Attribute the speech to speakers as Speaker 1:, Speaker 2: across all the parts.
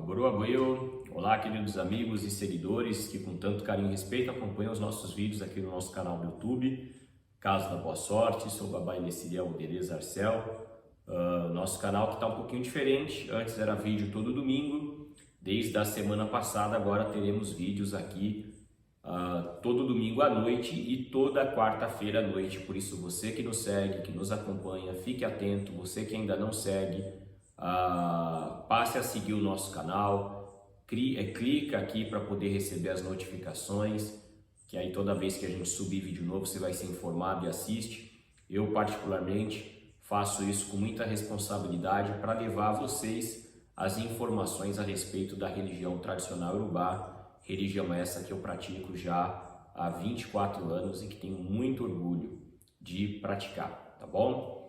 Speaker 1: Aburô, abuelo. Olá, queridos amigos e seguidores que com tanto carinho e respeito acompanham os nossos vídeos aqui no nosso canal do YouTube, Casa da Boa Sorte. Sou o Babá Inessiriel Derez Arcel. Nosso canal que está um pouquinho diferente. Antes era vídeo todo domingo. Desde a semana passada agora teremos vídeos aqui todo domingo à noite e toda quarta-feira à noite. Por isso você que nos segue, que nos acompanha, fique atento. Você que ainda não segue, passe a seguir o nosso canal. Clica aqui para poder receber as notificações, que aí toda vez que a gente subir vídeo novo você vai ser informado e assiste. Eu particularmente faço isso com muita responsabilidade para levar a vocês as informações a respeito da religião tradicional Urubá, religião essa que eu pratico já há 24 anos e que tenho muito orgulho de praticar, tá bom?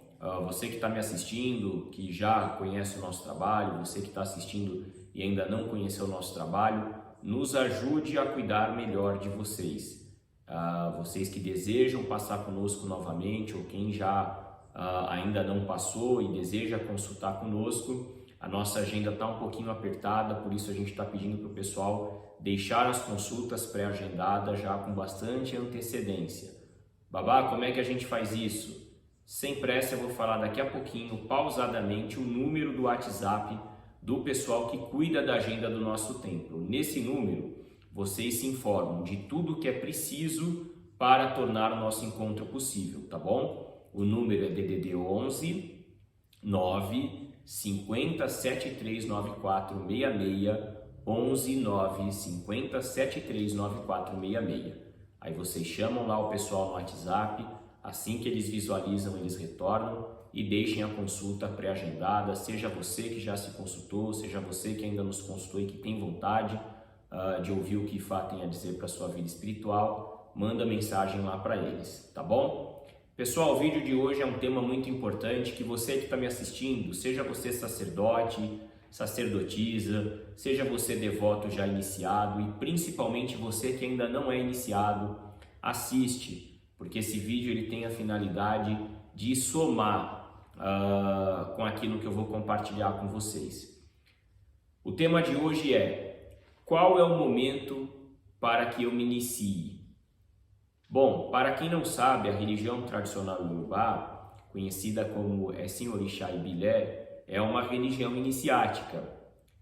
Speaker 1: Você que está me assistindo, que já conhece o nosso trabalho, você que está assistindo e ainda não conheceu o nosso trabalho, nos ajude a cuidar melhor de vocês. Vocês que desejam passar conosco novamente ou quem já ainda não passou e deseja consultar conosco, a nossa agenda está um pouquinho apertada, por isso a gente está pedindo para o pessoal deixar as consultas pré-agendadas já com bastante antecedência. Babá, como é que a gente faz isso? Sem pressa, eu vou falar daqui a pouquinho, pausadamente, o número do WhatsApp do pessoal que cuida da agenda do nosso templo. Nesse número, vocês se informam de tudo que é preciso para tornar o nosso encontro possível, tá bom? O número é DDD 11 9 50 739466, 11 9 50 739466. Aí vocês chamam lá o pessoal no WhatsApp. Assim que eles visualizam, eles retornam e deixem a consulta pré-agendada, seja você que já se consultou, seja você que ainda nos consultou e que tem vontade de ouvir o que Ifá tem a dizer para a sua vida espiritual, manda mensagem lá para eles, tá bom? Pessoal, o vídeo de hoje é um tema muito importante que você que está me assistindo, seja você sacerdote, sacerdotisa, seja você devoto já iniciado e principalmente você que ainda não é iniciado, assiste. Porque esse vídeo ele tem a finalidade de somar com aquilo que eu vou compartilhar com vocês. O tema de hoje é: qual é o momento para que eu me inicie? Bom, para quem não sabe, a religião tradicional Urubá, conhecida como Senhorixá e Bilé, é uma religião iniciática.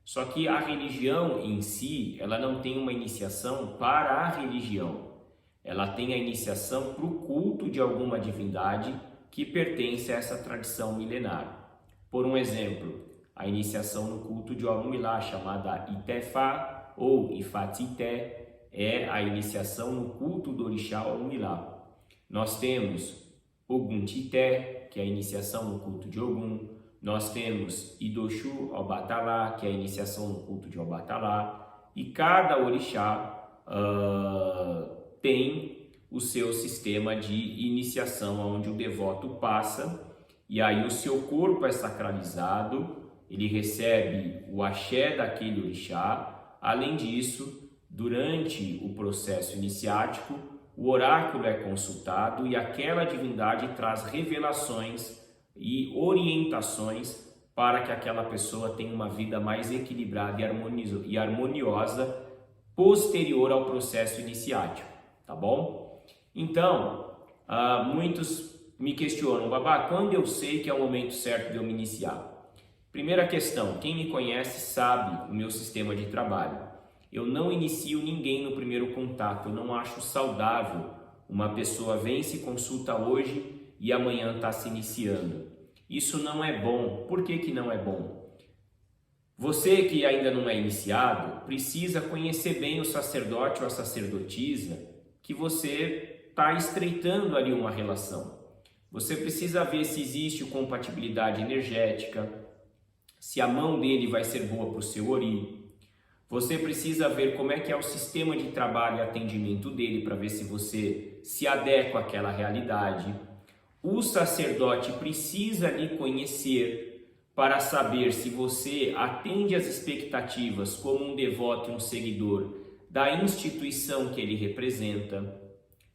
Speaker 1: Só que a religião em si, ela não tem uma iniciação para a religião. Ela tem a iniciação para o culto de alguma divindade que pertence a essa tradição milenar. Por um exemplo, a iniciação no culto de Orunmilá, chamada Itefá ou Ifatité, é a iniciação no culto do orixá Orunmilá. Nós temos Ogum Tité, que é a iniciação no culto de Ogum. Nós temos Idoshu Obatalá, que é a iniciação no culto de Obatalá. E cada orixá tem o seu sistema de iniciação, onde o devoto passa e aí o seu corpo é sacralizado, ele recebe o axé daquele orixá. Além disso, durante o processo iniciático, o oráculo é consultado e aquela divindade traz revelações e orientações para que aquela pessoa tenha uma vida mais equilibrada e harmoniosa posterior ao processo iniciático. Tá bom? Então, muitos me questionam: Babá, quando eu sei que é o momento certo de eu me iniciar? Primeira questão, quem me conhece sabe o meu sistema de trabalho. Eu não inicio ninguém no primeiro contato, eu não acho saudável uma pessoa vem se consulta hoje e amanhã está se iniciando. Isso não é bom. Por que que não é bom? Você que ainda não é iniciado, precisa conhecer bem o sacerdote ou a sacerdotisa que você está estreitando ali uma relação. Você precisa ver se existe compatibilidade energética, se a mão dele vai ser boa para o seu ori. Você precisa ver como é que é o sistema de trabalho e atendimento dele para ver se você se adequa àquela realidade. O sacerdote precisa lhe conhecer para saber se você atende às expectativas como um devoto e um seguidor da instituição que ele representa.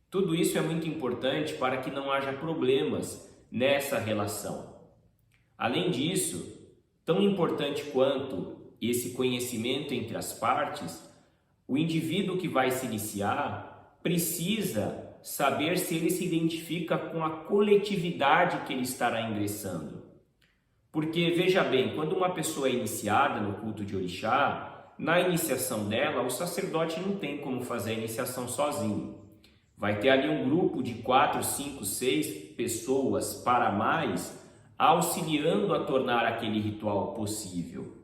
Speaker 1: Tudo isso é muito importante para que não haja problemas nessa relação. Além disso, tão importante quanto esse conhecimento entre as partes, o indivíduo que vai se iniciar precisa saber se ele se identifica com a coletividade que ele estará ingressando. Porque, veja bem, quando uma pessoa é iniciada no culto de orixá, na iniciação dela, o sacerdote não tem como fazer a iniciação sozinho. Vai ter ali um grupo de 4, 5, 6 pessoas para mais, auxiliando a tornar aquele ritual possível.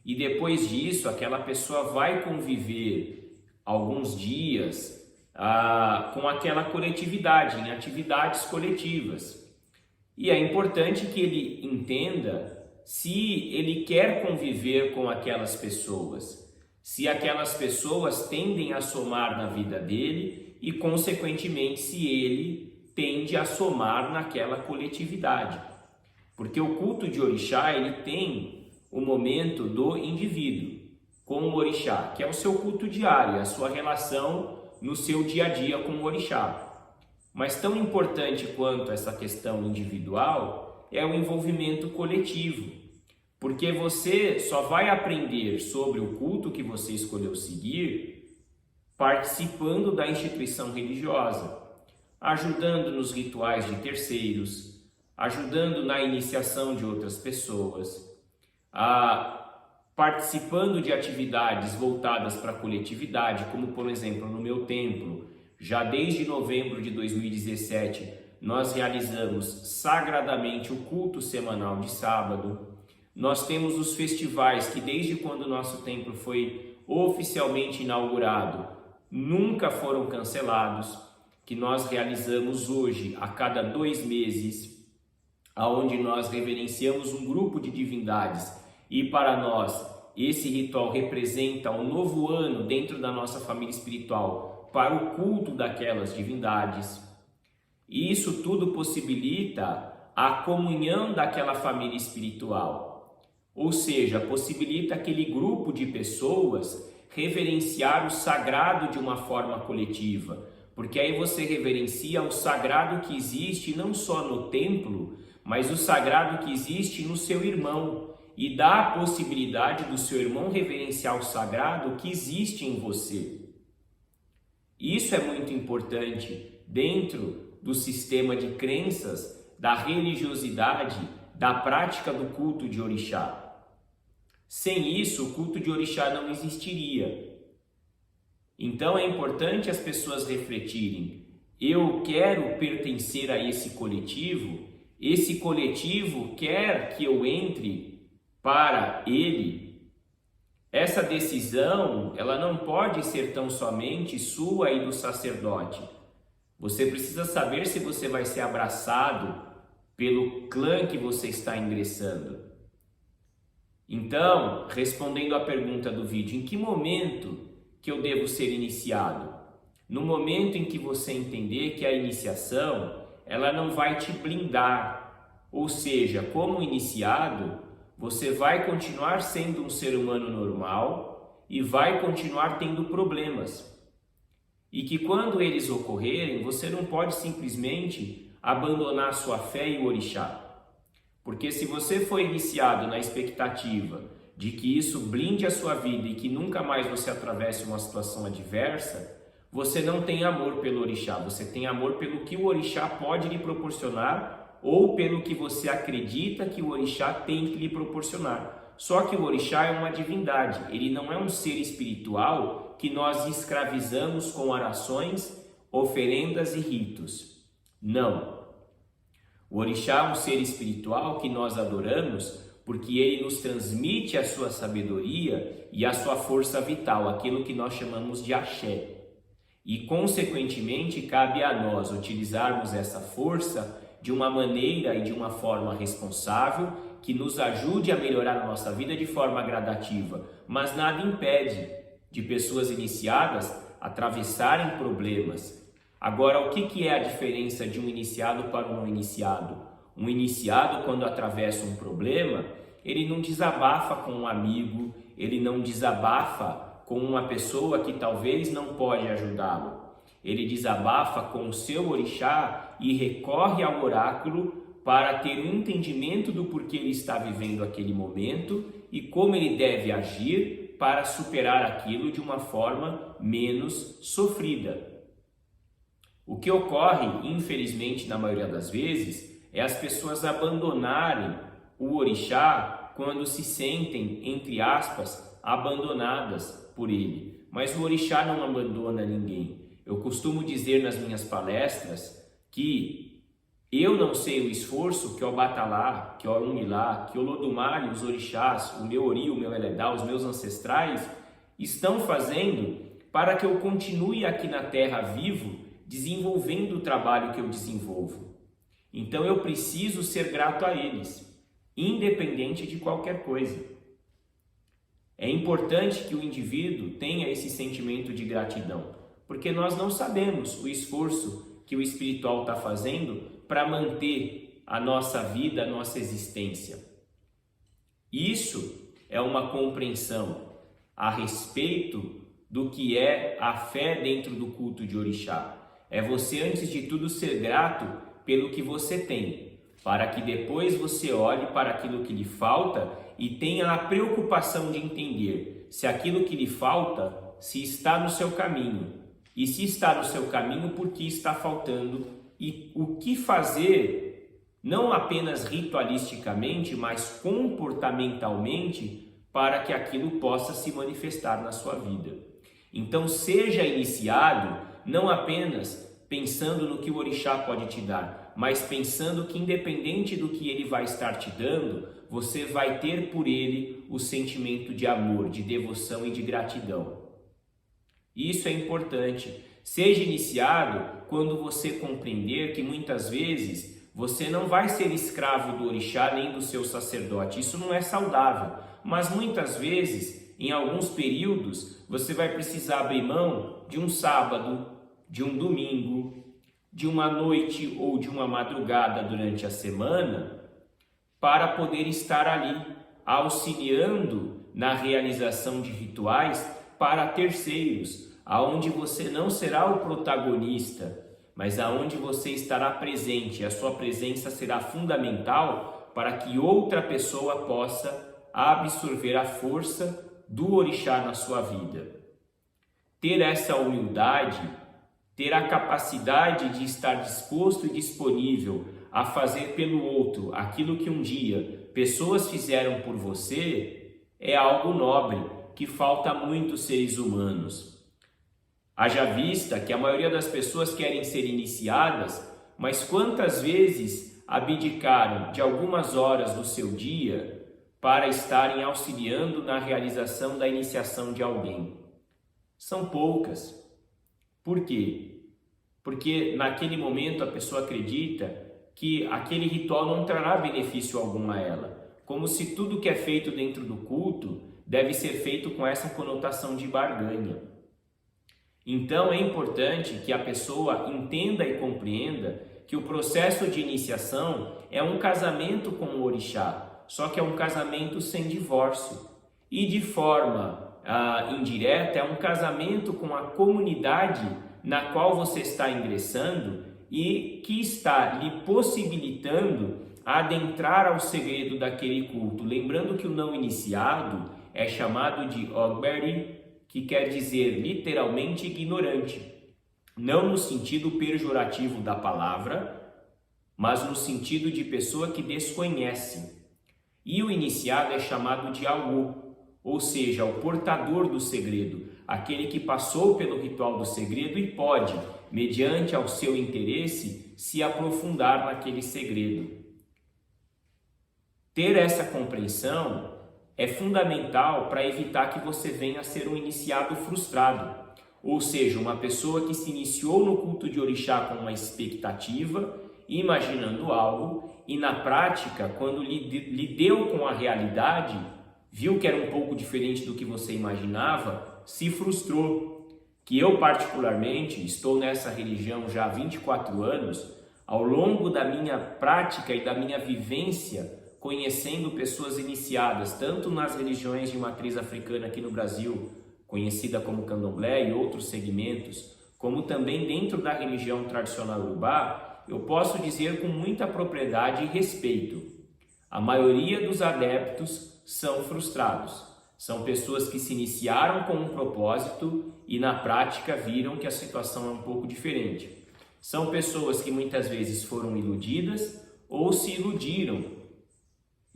Speaker 1: E depois disso, aquela pessoa vai conviver alguns dias com aquela coletividade, em atividades coletivas. E é importante que ele entenda se ele quer conviver com aquelas pessoas, se aquelas pessoas tendem a somar na vida dele e, consequentemente, se ele tende a somar naquela coletividade. Porque o culto de orixá, ele tem o momento do indivíduo com o orixá, que é o seu culto diário, a sua relação no seu dia a dia com o orixá. Mas tão importante quanto essa questão individual é o envolvimento coletivo, porque você só vai aprender sobre o culto que você escolheu seguir participando da instituição religiosa, ajudando nos rituais de terceiros, ajudando na iniciação de outras pessoas, participando de atividades voltadas para a coletividade, como por exemplo no meu templo, já desde novembro de 2017, nós realizamos sagradamente o culto semanal de sábado. Nós temos os festivais que desde quando o nosso templo foi oficialmente inaugurado, nunca foram cancelados, que nós realizamos hoje a cada 2 meses, aonde nós reverenciamos um grupo de divindades e para nós esse ritual representa um novo ano dentro da nossa família espiritual para o culto daquelas divindades. E isso tudo possibilita a comunhão daquela família espiritual, ou seja, possibilita aquele grupo de pessoas reverenciar o sagrado de uma forma coletiva, porque aí você reverencia o sagrado que existe não só no templo, mas o sagrado que existe no seu irmão, e dá a possibilidade do seu irmão reverenciar o sagrado que existe em você. Isso é muito importante dentro do sistema de crenças, da religiosidade, da prática do culto de orixá. Sem isso, o culto de orixá não existiria. Então é importante as pessoas refletirem: eu quero pertencer a esse coletivo quer que eu entre para ele. Essa decisão, ela não pode ser tão somente sua e do sacerdote. Você precisa saber se você vai ser abraçado pelo clã que você está ingressando. Então, respondendo à pergunta do vídeo, em que momento que eu devo ser iniciado? No momento em que você entender que a iniciação, ela não vai te blindar. Ou seja, como iniciado, você vai continuar sendo um ser humano normal e vai continuar tendo problemas. E que quando eles ocorrerem, você não pode simplesmente abandonar sua fé e o orixá. Porque se você foi iniciado na expectativa de que isso blinde a sua vida e que nunca mais você atravesse uma situação adversa, você não tem amor pelo orixá, você tem amor pelo que o orixá pode lhe proporcionar ou pelo que você acredita que o orixá tem que lhe proporcionar. Só que o orixá é uma divindade, ele não é um ser espiritual que nós escravizamos com orações, oferendas e ritos. Não. O orixá é um ser espiritual que nós adoramos porque ele nos transmite a sua sabedoria e a sua força vital, aquilo que nós chamamos de axé. E, consequentemente, cabe a nós utilizarmos essa força de uma maneira e de uma forma responsável que nos ajude a melhorar a nossa vida de forma gradativa, mas nada impede de pessoas iniciadas atravessarem problemas. Agora, o que é a diferença de um iniciado para um não iniciado? Um iniciado, quando atravessa um problema, ele não desabafa com um amigo, ele não desabafa com uma pessoa que talvez não pode ajudá-lo. Ele desabafa com o seu orixá e recorre ao oráculo para ter um entendimento do porquê ele está vivendo aquele momento e como ele deve agir para superar aquilo de uma forma menos sofrida. O que ocorre, infelizmente, na maioria das vezes, é as pessoas abandonarem o orixá quando se sentem, entre aspas, abandonadas por ele. Mas o orixá não abandona ninguém. Eu costumo dizer nas minhas palestras que eu não sei o esforço que o Obatalá, que o Orunmilá, que o Olodumare, os orixás, o meu Ori, o meu Eledá, os meus ancestrais estão fazendo para que eu continue aqui na Terra vivo, desenvolvendo o trabalho que eu desenvolvo. Então eu preciso ser grato a eles, independente de qualquer coisa. É importante que o indivíduo tenha esse sentimento de gratidão, porque nós não sabemos o esforço que o espiritual está fazendo para manter a nossa vida, a nossa existência. Isso é uma compreensão a respeito do que é a fé dentro do culto de orixá. É você, antes de tudo, ser grato pelo que você tem, para que depois você olhe para aquilo que lhe falta e tenha a preocupação de entender se aquilo que lhe falta, se está no seu caminho. E se está no seu caminho, por que está faltando? E o que fazer, não apenas ritualisticamente, mas comportamentalmente, para que aquilo possa se manifestar na sua vida. Então seja iniciado não apenas pensando no que o orixá pode te dar, mas pensando que independente do que ele vai estar te dando, você vai ter por ele o sentimento de amor, de devoção e de gratidão. Isso é importante. Seja iniciado quando você compreender que muitas vezes você não vai ser escravo do orixá nem do seu sacerdote. Isso não é saudável. Mas muitas vezes, em alguns períodos, você vai precisar abrir mão de um sábado, de um domingo, de uma noite ou de uma madrugada durante a semana, para poder estar ali auxiliando na realização de rituais para terceiros, aonde você não será o protagonista, mas aonde você estará presente. A sua presença será fundamental para que outra pessoa possa absorver a força do orixá na sua vida. Ter essa humildade, ter a capacidade de estar disposto e disponível a fazer pelo outro aquilo que um dia pessoas fizeram por você, é algo nobre que falta a muitos seres humanos. Haja vista que a maioria das pessoas querem ser iniciadas, mas quantas vezes abdicaram de algumas horas do seu dia para estarem auxiliando na realização da iniciação de alguém? São poucas. Por quê? Porque naquele momento a pessoa acredita que aquele ritual não trará benefício algum a ela, como se tudo que é feito dentro do culto deve ser feito com essa conotação de barganha. Então é importante que a pessoa entenda e compreenda que o processo de iniciação é um casamento com o orixá, só que é um casamento sem divórcio. E de forma indireta é um casamento com a comunidade na qual você está ingressando e que está lhe possibilitando adentrar ao segredo daquele culto. Lembrando que o não iniciado é chamado de Ogberi, que quer dizer literalmente ignorante, não no sentido pejorativo da palavra, mas no sentido de pessoa que desconhece. E o iniciado é chamado de Awu, ou seja, o portador do segredo, aquele que passou pelo ritual do segredo e pode, mediante ao seu interesse, se aprofundar naquele segredo. Ter essa compreensão é fundamental para evitar que você venha a ser um iniciado frustrado, ou seja, uma pessoa que se iniciou no culto de orixá com uma expectativa, imaginando algo, e na prática, quando lhe deu com a realidade, viu que era um pouco diferente do que você imaginava, se frustrou. Que eu particularmente estou nessa religião já há 24 anos, ao longo da minha prática e da minha vivência, conhecendo pessoas iniciadas, tanto nas religiões de matriz africana aqui no Brasil, conhecida como candomblé e outros segmentos, como também dentro da religião tradicional urubá, eu posso dizer com muita propriedade e respeito: a maioria dos adeptos são frustrados. São pessoas que se iniciaram com um propósito e na prática viram que a situação é um pouco diferente. São pessoas que muitas vezes foram iludidas ou se iludiram.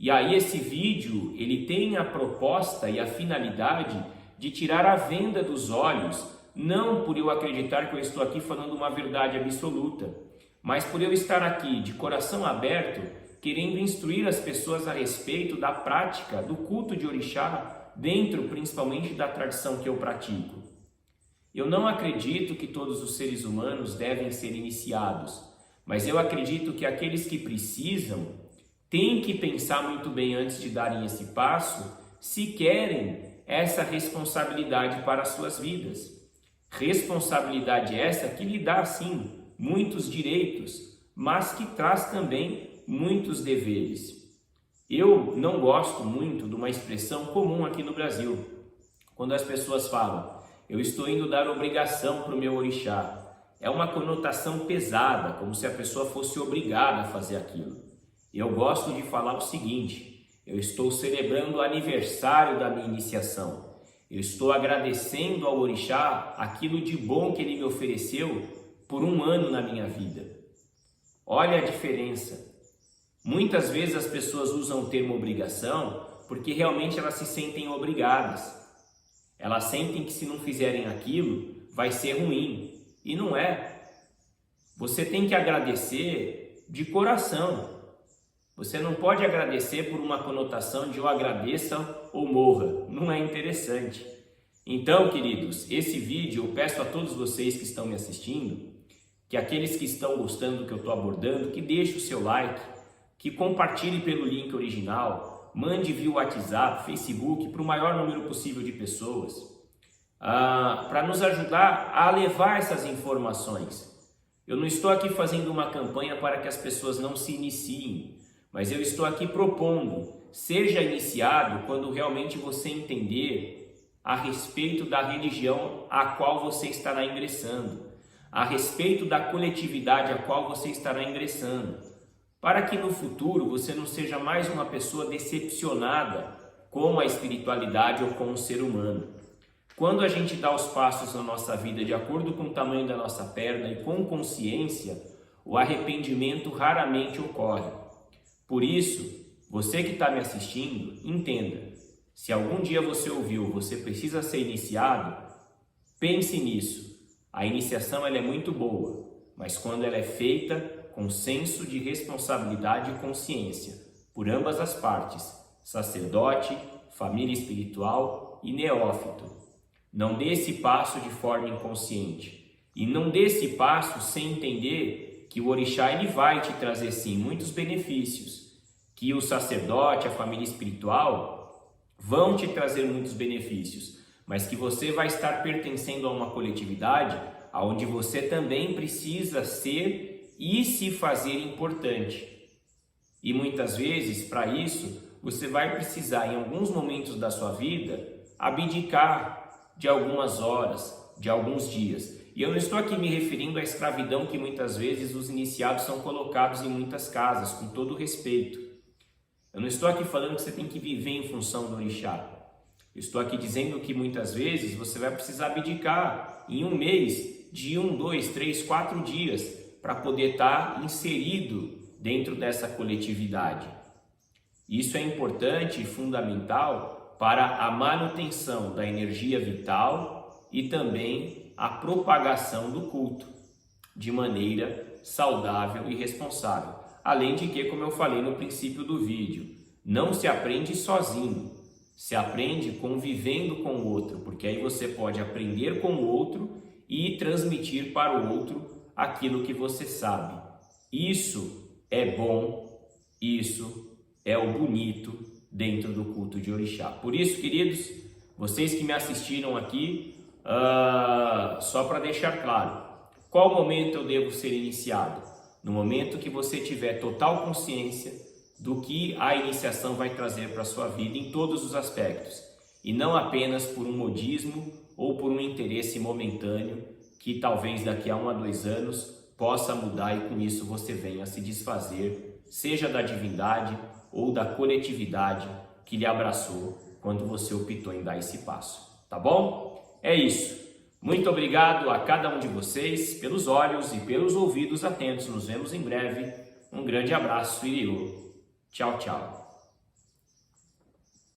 Speaker 1: E aí esse vídeo, ele tem a proposta e a finalidade de tirar a venda dos olhos, não por eu acreditar que eu estou aqui falando uma verdade absoluta, mas por eu estar aqui de coração aberto, querendo instruir as pessoas a respeito da prática do culto de orixá, dentro principalmente da tradição que eu pratico. Eu não acredito que todos os seres humanos devem ser iniciados, mas eu acredito que aqueles que precisam têm que pensar muito bem antes de darem esse passo, se querem essa responsabilidade para as suas vidas. Responsabilidade essa que lhe dá, sim, muitos direitos, mas que traz também muitos deveres. Eu não gosto muito de uma expressão comum aqui no Brasil, quando as pessoas falam: eu estou indo dar obrigação para o meu orixá. É uma conotação pesada, como se a pessoa fosse obrigada a fazer aquilo. Eu gosto de falar o seguinte: eu estou celebrando o aniversário da minha iniciação. Eu estou agradecendo ao orixá aquilo de bom que ele me ofereceu por um ano na minha vida. Olha a diferença. Muitas vezes as pessoas usam o termo obrigação porque realmente elas se sentem obrigadas. Elas sentem que se não fizerem aquilo, vai ser ruim. E não é. Você tem que agradecer de coração. Você não pode agradecer por uma conotação de eu agradeça ou morra. Não é interessante. Então, queridos, esse vídeo eu peço a todos vocês que estão me assistindo, que aqueles que estão gostando do que eu estou abordando, que deixem o seu like, que compartilhe pelo link original, mande via WhatsApp, Facebook, para o maior número possível de pessoas, para nos ajudar a levar essas informações. Eu não estou aqui fazendo uma campanha para que as pessoas não se iniciem, mas eu estou aqui propondo: seja iniciado quando realmente você entender a respeito da religião a qual você estará ingressando, a respeito da coletividade a qual você estará ingressando, para que no futuro você não seja mais uma pessoa decepcionada com a espiritualidade ou com o ser humano. Quando a gente dá os passos na nossa vida de acordo com o tamanho da nossa perna e com consciência, o arrependimento raramente ocorre. Por isso, você que está me assistindo, entenda: se algum dia você ouviu, você precisa ser iniciado, pense nisso. A iniciação ela é muito boa, mas quando ela é feita com senso de responsabilidade e consciência, por ambas as partes, sacerdote, família espiritual e neófito. Não dê esse passo de forma inconsciente. E não dê esse passo sem entender que o orixá ele vai te trazer sim muitos benefícios, que o sacerdote, a família espiritual vão te trazer muitos benefícios, mas que você vai estar pertencendo a uma coletividade onde você também precisa ser e se fazer importante. E muitas vezes, para isso, você vai precisar, em alguns momentos da sua vida, abdicar de algumas horas, de alguns dias. E eu não estou aqui me referindo à escravidão que muitas vezes os iniciados são colocados em muitas casas, com todo respeito. Eu não estou aqui falando que você tem que viver em função do orixá. Eu estou aqui dizendo que muitas vezes você vai precisar abdicar em um mês de 1, 2, 3, 4 dias para poder estar inserido dentro dessa coletividade. Isso é importante e fundamental para a manutenção da energia vital e também a propagação do culto de maneira saudável e responsável. Além de que, como eu falei no princípio do vídeo, não se aprende sozinho, se aprende convivendo com o outro, porque aí você pode aprender com o outro e transmitir para o outro aquilo que você sabe. Isso é bom, isso é o bonito dentro do culto de orixá. Por isso, queridos, vocês que me assistiram aqui, só para deixar claro, qual momento eu devo ser iniciado? No momento que você tiver total consciência do que a iniciação vai trazer para a sua vida em todos os aspectos, e não apenas por um modismo ou por um interesse momentâneo que talvez daqui a 1 a 2 anos possa mudar e com isso você venha se desfazer, seja da divindade ou da coletividade que lhe abraçou quando você optou em dar esse passo, tá bom? É isso. Muito obrigado a cada um de vocês pelos olhos e pelos ouvidos atentos. Nos vemos em breve. Um grande abraço, Iriô. Tchau, tchau.